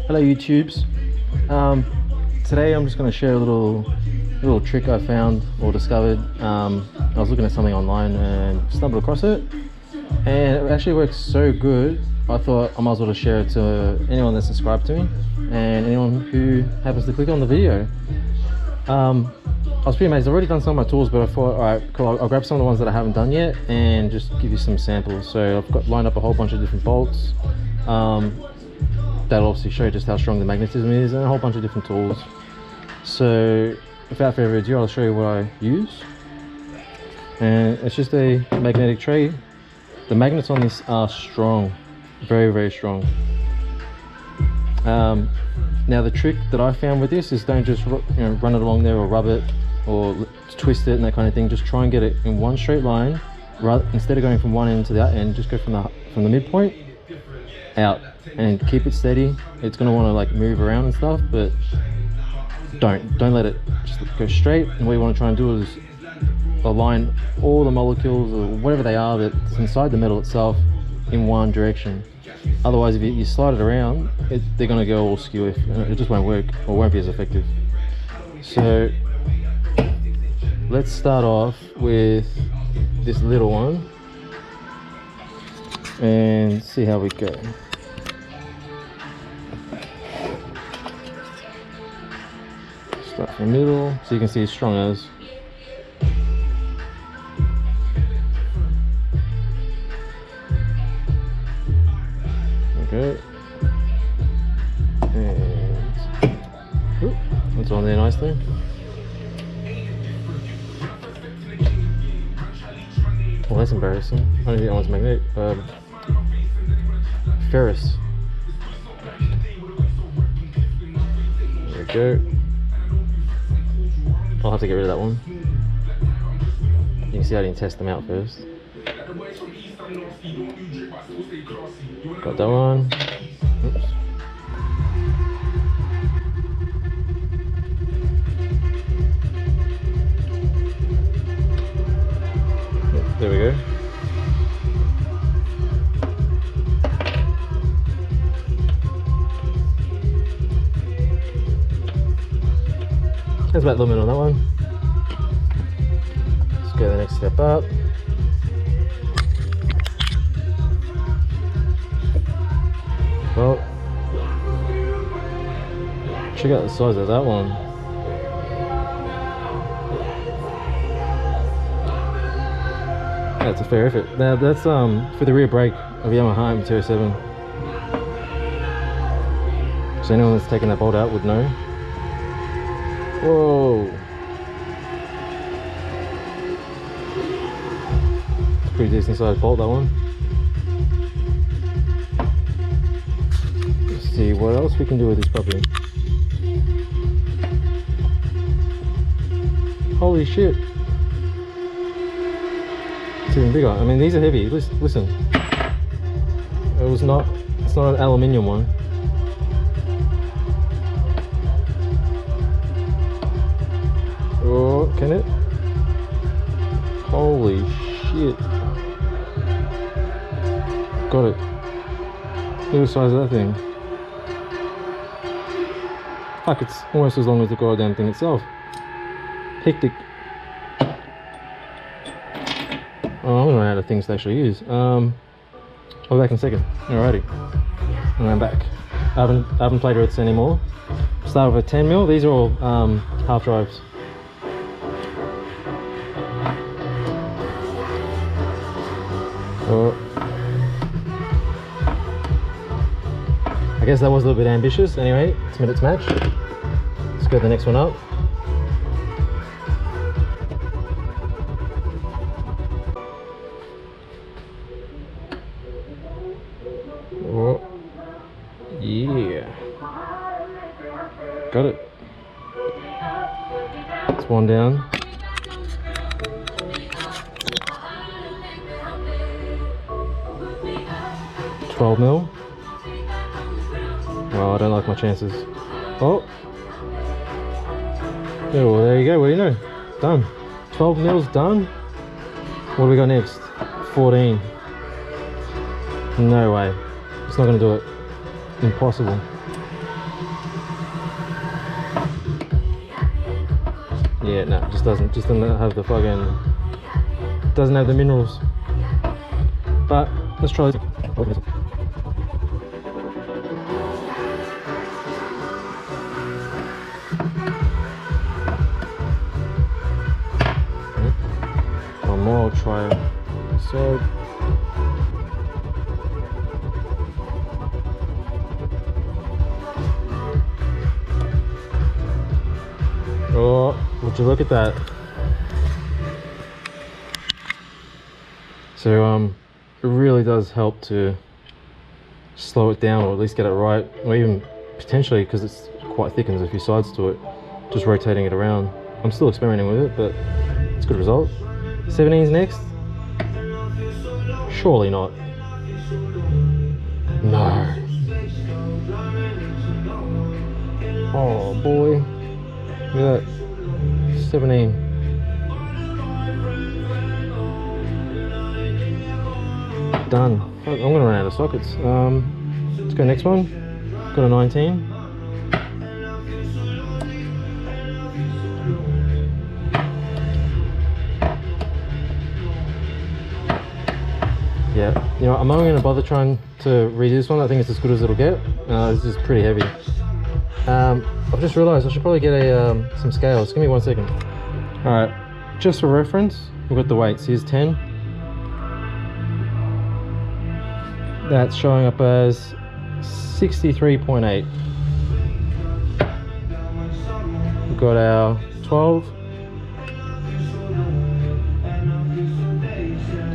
Hello YouTubes. Today I'm just going to share a little trick I found or discovered. I was looking at something online and stumbled across it, and it actually works so good I thought I might as well just share it to anyone that's subscribed to me and anyone who happens to click on the video. I was pretty amazed. I've already done some of my tools, but I thought, alright, cool, I'll grab some of the ones that I haven't done yet and just give you some samples. So I've got lined up a whole bunch of different bolts. That'll obviously show you just how strong the magnetism is, and a whole bunch of different tools. So without further ado, I'll show you what I use. And it's just a magnetic tray. The magnets on this are strong, very strong. Now the trick that I found with this is don't just run it along there or rub it or twist it and that kind of thing. Just try and get it in one straight line, instead of going from one end to the other end. Just go from the midpoint out and keep it steady. It's going to want to like move around and stuff, but don't let it just go straight. And what you want to try and do is align all the molecules or whatever they are that's inside the metal itself in one direction. Otherwise, if you slide it around, they're going to go all skew. It just won't work or won't be as effective. So let's start off with this little one and see how we go. Start from the middle, so you can see it's strong as. Okay. And that's on there nicely. Oh, that's embarrassing. I don't think that one's magnetic. Ferrous. There we go. I'll have to get rid of that one. You can see I didn't test them out first. Got that one. Oops. There we go. That's about the limit on that one. Let's go the next step up. Well, check out the size of that one. That's a fair effort. Now that's for the rear brake of Yamaha MT-07. So anyone that's taken that bolt out would know. Whoa! It's a pretty decent sized bolt, that one. Let's see what else we can do with this puppy. Holy shit! It's even bigger. I mean, these are heavy. Listen. It's not an aluminium one. Oh, can it? Holy shit. Got it. Look at the size of that thing. Fuck, it's almost as long as the goddamn thing itself. Hektik. Oh, I'm gonna run out of things to actually use. I'll be back in a second. Alrighty. And I'm back. I haven't played with this anymore. Start with a 10mm. These are all half drives. Oh. I guess that was a little bit ambitious. Anyway, it's minutes match. Let's go to the next one up. Oh. Yeah. Got it. It's one down. $12mm. Oh, I don't like my chances. Oh. Yeah, well, there you go. What do you know? Done. 12mm done. What do we got next? 14. No way. It's not going to do it. Impossible. Yeah, no, just doesn't have the fucking, doesn't have the minerals. But let's try this. One more, I'll try so. Oh, would you look at that? So it really does help to slow it down, or at least get it right, or even potentially, because it's quite thick and there's a few sides to it, just rotating it around. I'm still experimenting with it, but it's a good result. 17's next? Surely not. No. Oh boy. Look at that. 17. Done. I'm gonna run out of sockets. Let's go next one. Got a 19. Yeah, you know, I'm not going to bother trying to redo this one. I think it's as good as it'll get. This is pretty heavy. I've just realised I should probably get a some scales. Give me 1 second. Alright, just for reference, we've got the weights. Here's 10. That's showing up as 63.8. We've got our 12.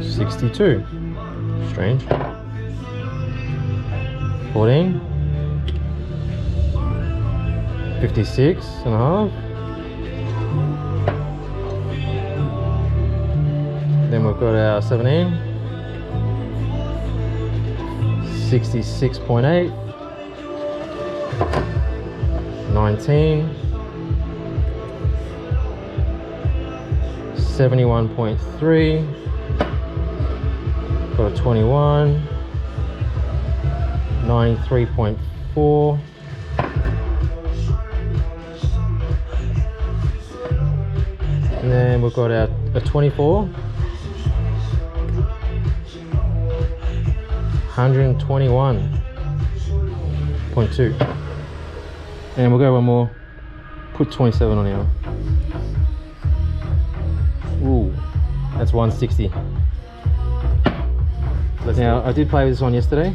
62. Strange. 14. 56 and a half. Then we've got our 17. 66.8. 19. 71.3. Got a 21. 93.4. And then we've got a 24. 121.2. And we'll go one more. Put 27 on here. Ooh, that's 160. Now, I did play with this one yesterday,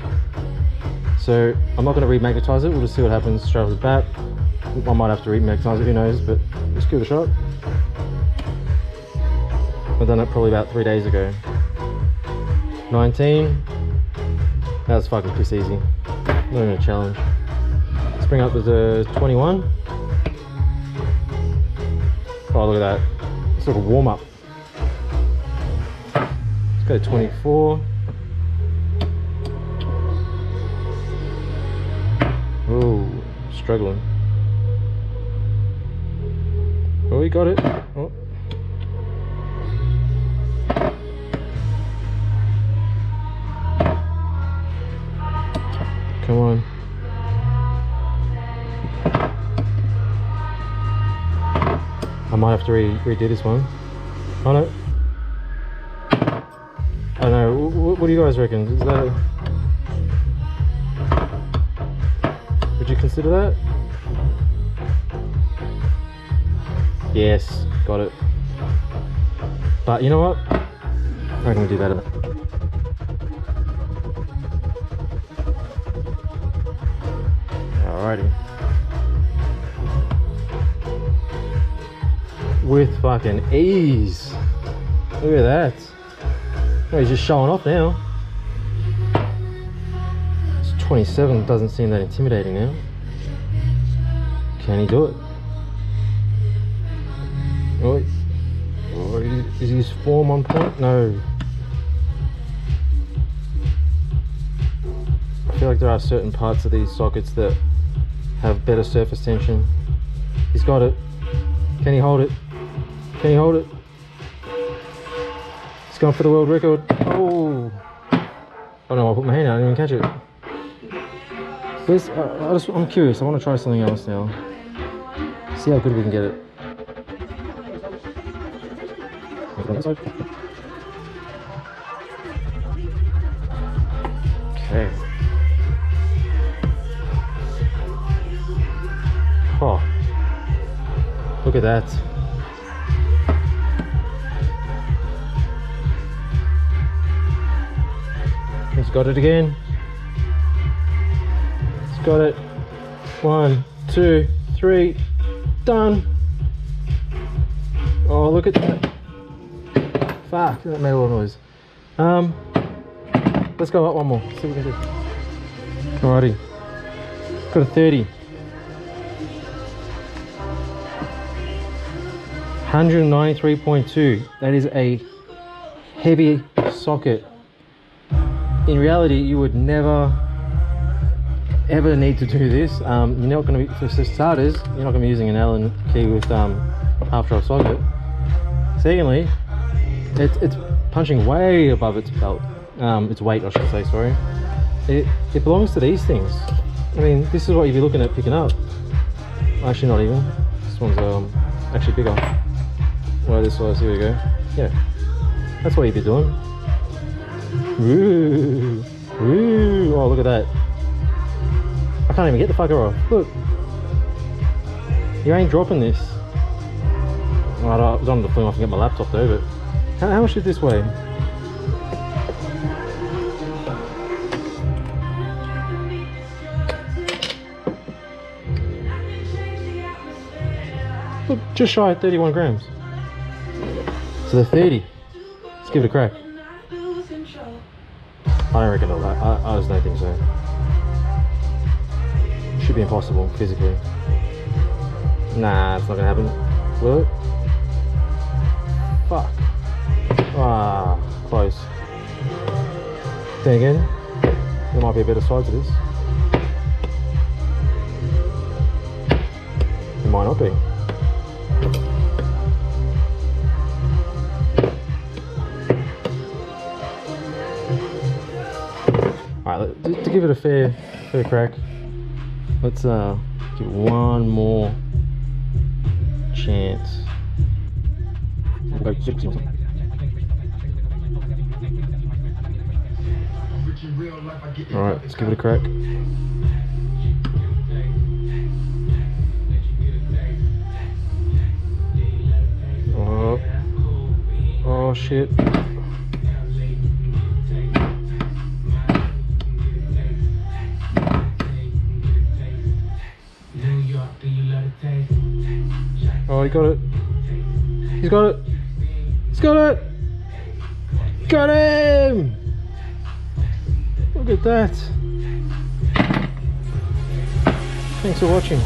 so I'm not going to remagnetize it. We'll just see what happens straight off the bat. I might have to remagnetize it, who knows, but let's give it a shot. I've done it probably about 3 days ago. 19. That was fucking piss easy. Not even a challenge. Let's bring up the 21. Oh, look at that. It's like a warm up. Let's go 24. Oh, struggling. Oh, we got it. Oh. Come on. I might have to redo this one. Oh no. I don't know. What do you guys reckon? Is that would you consider that? Yes, got it. But you know what? I reckon we do better. Alrighty. With fucking ease. Look at that. Oh, he's just showing off now. It's 27, doesn't seem that intimidating now. Can he do it? Oh, is his form on point? No. I feel like there are certain parts of these sockets that have better surface tension. He's got it. Can he hold it? Can he hold it? He's going for the world record. Oh! Oh no, I put my hand out, I didn't even catch it. I'm curious, I want to try something else now. See how good we can get it. Okay. Oh, look at that. He's got it again. He's got it. 1, 2, 3, done. Oh, look at that. Fuck, that made a lot of noise. Let's go up one more, see what we can do. Alrighty, got a 30. 193.2. That is a heavy socket. In reality, you would never ever need to do this. You're not going to be, for starters, you're not going to be using an Allen key with half drive socket. Secondly, it's punching way above its belt, its weight, I should say. Sorry. It belongs to these things. I mean, this is what you'd be looking at picking up. Actually, not even. This one's actually bigger. Well, this size. Here we go. Yeah, that's what you'd be doing. Ooh, ooh! Oh, look at that! I can't even get the fucker off. Look, you ain't dropping this. Well, I was on the fling off and get my laptop though, but how much did this weigh? Look, just shy of 31 grams. So the 30. Let's give it a crack. I don't reckon it'll, I just don't think so. Should be impossible physically. Nah, it's not gonna happen. Will it? Fuck. Ah, close. Then again, there might be a better side to this. It might not be. Alright, to give it a fair crack, let's give it one more chance. Alright, let's give it a crack. Oh shit. Oh, he got it. He's got it. He's got it. Got him. Look at that. Thanks for watching.